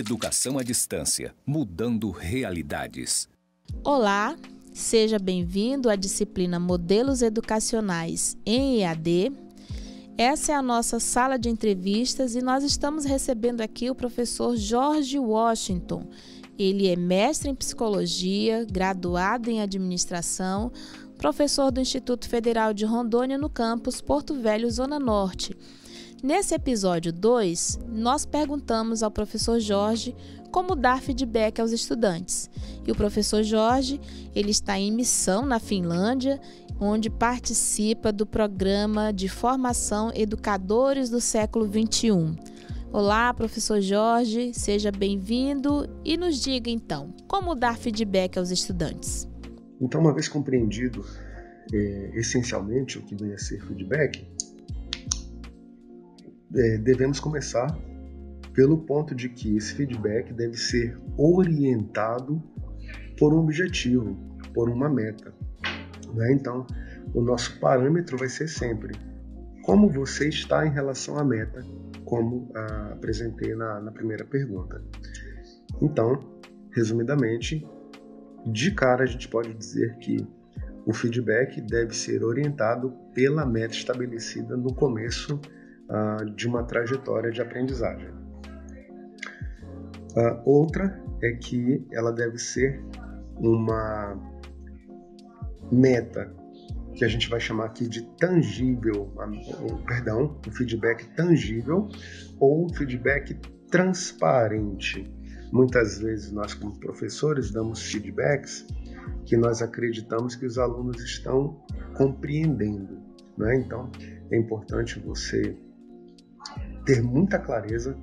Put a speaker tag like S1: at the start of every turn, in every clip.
S1: Educação à distância, mudando realidades.
S2: Olá, seja bem-vindo à disciplina Modelos Educacionais em EAD. Essa é a nossa sala de entrevistas e nós estamos recebendo aqui o professor Jorge Washington. Ele é mestre em psicologia, graduado em administração, professor do Instituto Federal de Rondônia no campus Porto Velho, Zona Norte. Nesse episódio 2, nós perguntamos ao professor Jorge como dar feedback aos estudantes. E o professor Jorge, ele está em missão na Finlândia, onde participa do programa de formação Educadores do Século XXI. Olá, professor Jorge, seja bem-vindo e nos diga então, como dar feedback aos estudantes?
S3: Então, uma vez compreendido essencialmente o que vem a ser feedback, devemos começar pelo ponto de que esse feedback deve ser orientado por um objetivo, por uma meta. Né? Então, o nosso parâmetro vai ser sempre como você está em relação à meta, como apresentei na primeira pergunta. Então, resumidamente, de cara a gente pode dizer que o feedback deve ser orientado pela meta estabelecida no começo de uma trajetória de aprendizagem. Outra é que ela deve ser uma meta que a gente vai chamar aqui de tangível, um feedback tangível ou um feedback transparente. Muitas vezes nós, como professores, damos feedbacks que nós acreditamos que os alunos estão compreendendo, né? Então, é importante você ter muita clareza,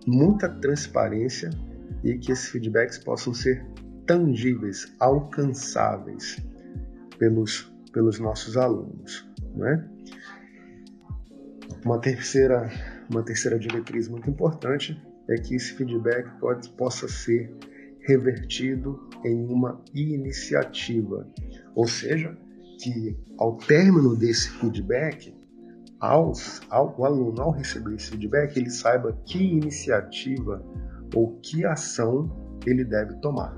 S3: muita transparência e que esses feedbacks possam ser tangíveis, alcançáveis pelos nossos alunos, né? Uma terceira diretriz muito importante é que esse feedback possa ser revertido em uma iniciativa, ou seja, que ao término desse feedback, o aluno, ao receber esse feedback, ele saiba que iniciativa ou que ação ele deve tomar.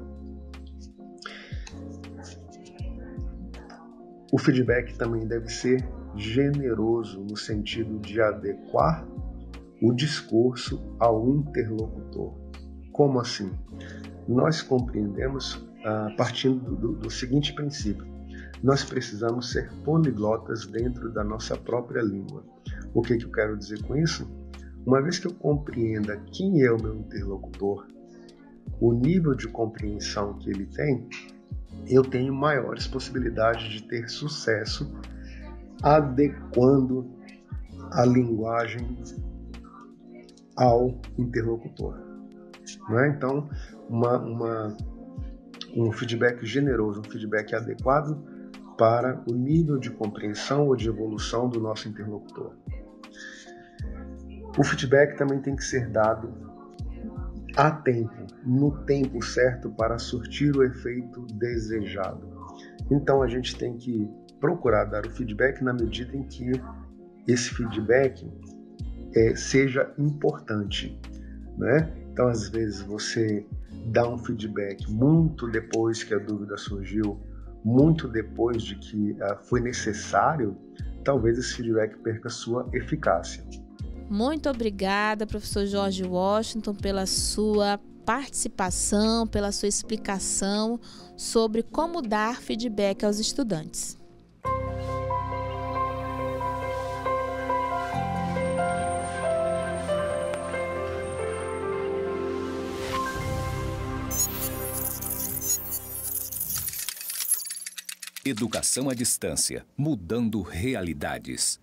S3: O feedback também deve ser generoso no sentido de adequar o discurso ao interlocutor. Como assim? Nós compreendemos partindo do seguinte princípio: nós precisamos ser poliglotas dentro da nossa própria língua. O que eu quero dizer com isso? Uma vez que eu compreenda quem é o meu interlocutor, o nível de compreensão que ele tem, eu tenho maiores possibilidades de ter sucesso adequando a linguagem ao interlocutor. Não é? Então, um feedback generoso, um feedback adequado para o nível de compreensão ou de evolução do nosso interlocutor. O feedback também tem que ser dado a tempo, no tempo certo para surtir o efeito desejado. Então a gente tem que procurar dar o feedback na medida em que esse feedback seja importante, né? Então às vezes você dá um feedback muito depois que a dúvida surgiu, muito depois de que foi necessário, talvez esse feedback perca sua eficácia.
S2: Muito obrigada, professor Jorge Washington, pela sua participação, pela sua explicação sobre como dar feedback aos estudantes.
S1: Educação à distância, mudando realidades.